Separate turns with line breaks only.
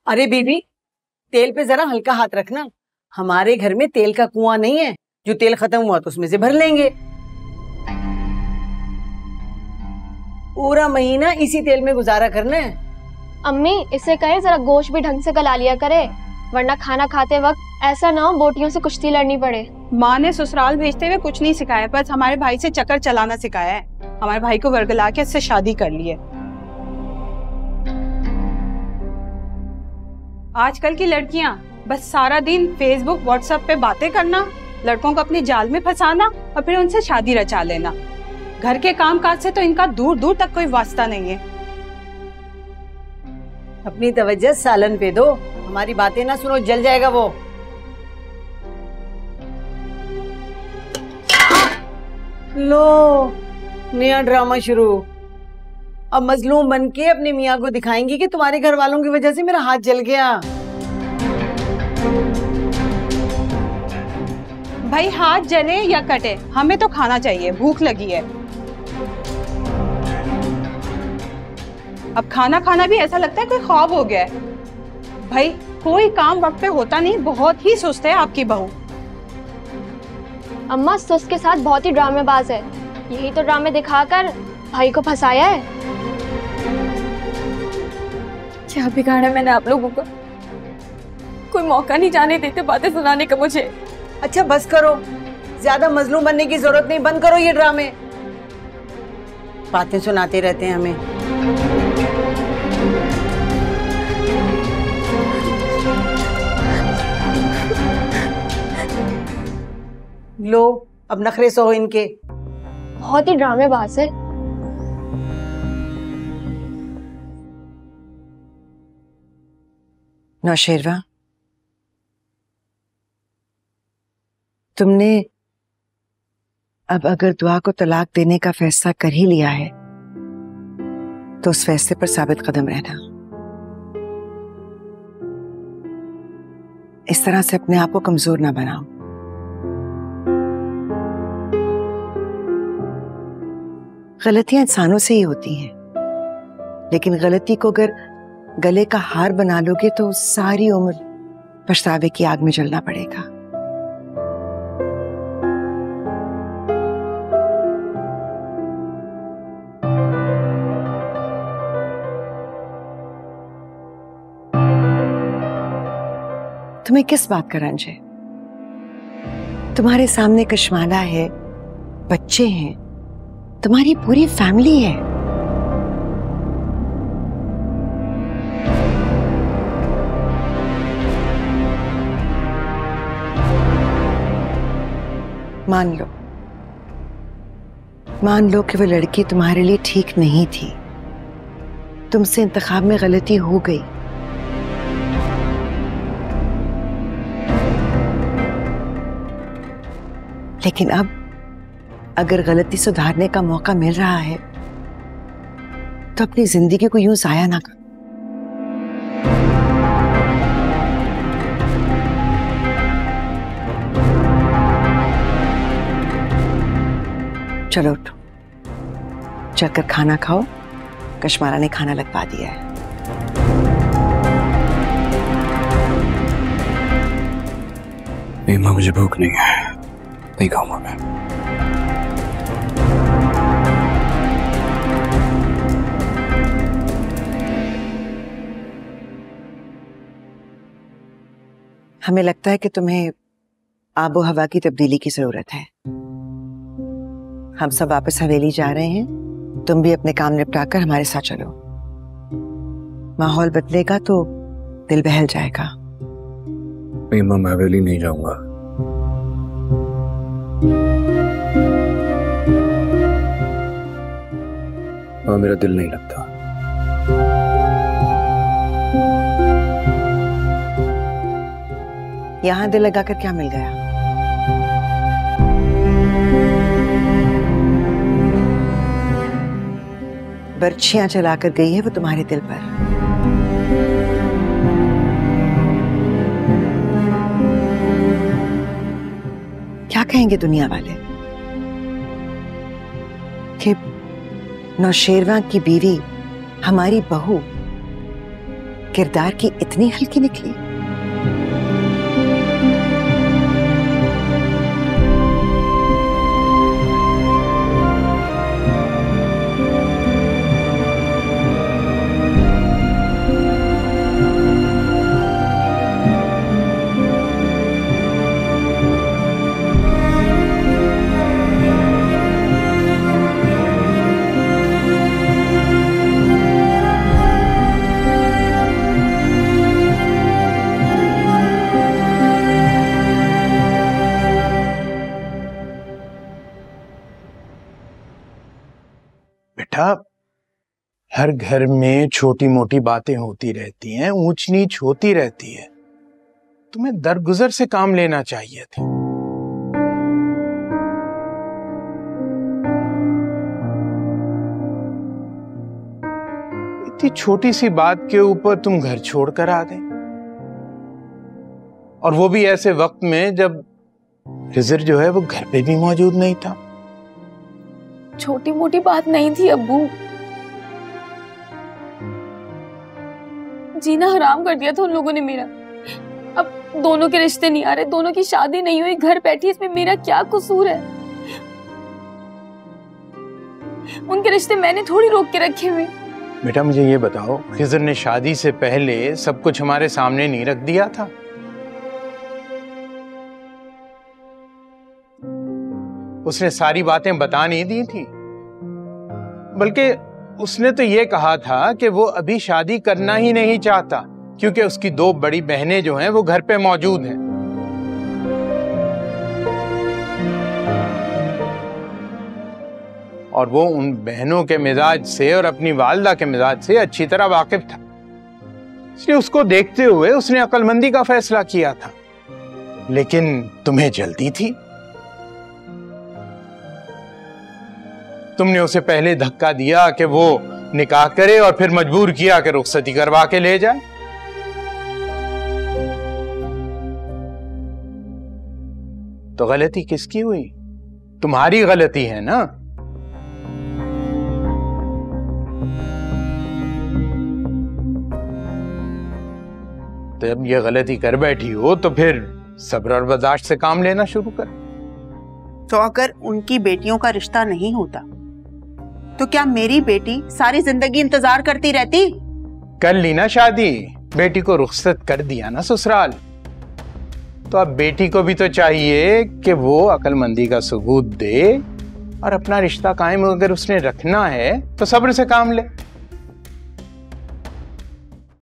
अरे बीबी, तेल पे जरा हल्का हाथ रखना। हमारे घर में तेल का कुआं नहीं है, जो तेल खत्म हुआ तो उसमें से भर लेंगे। पूरा महीना इसी तेल में गुजारा करना है।
अम्मी, इसे कहे जरा गोश्त भी ढंग से गला लिया करे, वरना खाना खाते वक्त ऐसा ना हो बोटियों से कुश्ती लड़नी पड़े।
माँ ने ससुराल भेजते हुए कुछ नहीं सिखाया, बस हमारे भाई से चक्कर चलाना सिखाया है। हमारे भाई को वर्गला के इससे शादी कर ली है। आजकल की लड़कियां बस सारा दिन फेसबुक व्हाट्सएप पे बातें करना, लड़कों को अपने जाल में फंसाना और फिर उनसे शादी रचा लेना। घर के काम काज से तो इनका दूर दूर तक कोई वास्ता नहीं है।
अपनी तवज्जो सालन पे दो, हमारी बातें ना सुनो, जल जाएगा वो। लो, नया ड्रामा शुरू। अब मजलूम बन के अपने मियाँ को दिखाएंगी कि तुम्हारे घर वालों की वजह से मेरा हाथ जल गया।
भाई हाथ जले या कटे, हमें तो खाना चाहिए, भूख लगी है। अब खाना खाना भी ऐसा लगता है कोई ख्वाब हो गया है। भाई कोई काम वक्त पे होता नहीं, बहुत ही सुस्त है आपकी बहू।
अम्मा, सुस्त के साथ बहुत ही ड्रामेबाज है, यही तो ड्रामे दिखाकर भाई को फंसाया है।
क्या बिगाड़ा मैंने आप लोगों का? कोई मौका नहीं जाने देते बातें सुनाने का मुझे।
अच्छा बस करो, ज्यादा मजलूम बनने की जरूरत नहीं, बंद करो ये ड्रामे। बातें सुनाते रहते हैं हमें। लो, अब नखरे सहो इनके।
बहुत ही ड्रामेबाज है।
नौशेरवा, तुमने अब अगर दुआ को तलाक देने का फैसला कर ही लिया है तो उस फैसले पर साबित कदम रहना। इस तरह से अपने आप को कमजोर ना बनाओ। गलतियां इंसानों से ही होती हैं, लेकिन गलती को अगर गले का हार बना लोगे तो सारी उम्र पछतावे की आग में जलना पड़ेगा। तुम्हें किस बात का रंज है? तुम्हारे सामने कशमाला है, बच्चे हैं, तुम्हारी पूरी फैमिली है। मान लो कि वो लड़की तुम्हारे लिए ठीक नहीं थी, तुमसे इंतखाब में गलती हो गई, लेकिन अब अगर गलती सुधारने का मौका मिल रहा है तो अपनी जिंदगी को यूं जाया ना करो। चलो उठो, चलकर खाना खाओ, कशमाला ने खाना लगवा दिया है।
नहीं माँ, मुझे भूख नहीं है, नहीं खाऊंगा मैं।
हमें लगता है कि तुम्हें आबो हवा की तब्दीली की जरूरत है। हम सब वापस हवेली जा रहे हैं, तुम भी अपने काम निपटा कर हमारे साथ चलो। माहौल बदलेगा तो दिल बहल जाएगा।
नहीं माँ, मैं हवेली नहीं जाऊंगा। माँ, मेरा दिल नहीं लगता।
यहां दिल लगाकर क्या मिल गया? बर्छियां चलाकर गई है वो तुम्हारे दिल पर। क्या कहेंगे दुनिया वाले कि नौशेरवा की बीवी, हमारी बहू, किरदार की इतनी हल्की निकली।
बेटा, हर घर में छोटी मोटी बातें होती रहती हैं, ऊंच नीच होती रहती है। तुम्हें दरगुजर से काम लेना चाहिए था। इतनी छोटी सी बात के ऊपर तुम घर छोड़कर आ गए, और वो भी ऐसे वक्त में जब खिजर जो है वो घर पे भी मौजूद नहीं था।
छोटी मोटी बात नहीं थी अब्बू, जीना हराम कर दिया था उन लोगों ने मेरा। अब दोनों के रिश्ते नहीं आ रहे, दोनों की शादी नहीं हुई, घर बैठी, इसमें मेरा क्या कसूर है? उनके रिश्ते मैंने थोड़ी रोक के रखे हुए।
बेटा मुझे ये बताओ, खिजर ने शादी से पहले सब कुछ हमारे सामने नहीं रख दिया था? उसने सारी बातें बता नहीं दी थी, बल्कि उसने तो ये कहा था कि वो अभी शादी करना ही नहीं चाहता, क्योंकि उसकी 2 बड़ी बहनें जो हैं वो घर पे मौजूद हैं। और वो उन बहनों के मिजाज से और अपनी वालिदा के मिजाज से अच्छी तरह वाकिफ था, इसलिए उसको देखते हुए उसने अक्लमंदी का फैसला किया था। लेकिन तुम्हें जल्दी थी, तुमने उसे पहले धक्का दिया कि वो निकाह करे और फिर मजबूर किया कि रुखसती करवा के ले जाए। तो गलती किसकी हुई? तुम्हारी गलती है ना। तो जब ये गलती कर बैठी हो तो फिर सब्र और बर्दाश्त से काम लेना शुरू कर।
तो अगर उनकी बेटियों का रिश्ता नहीं होता तो क्या मेरी बेटी सारी जिंदगी इंतजार करती रहती?
कर ली ना शादी, बेटी को रुखसत कर दिया ना ससुराल, तो अब बेटी को भी तो चाहिए कि वो अक्लमंदी का सबूत दे और अपना रिश्ता कायम अगर उसने रखना है तो सब्र से काम ले।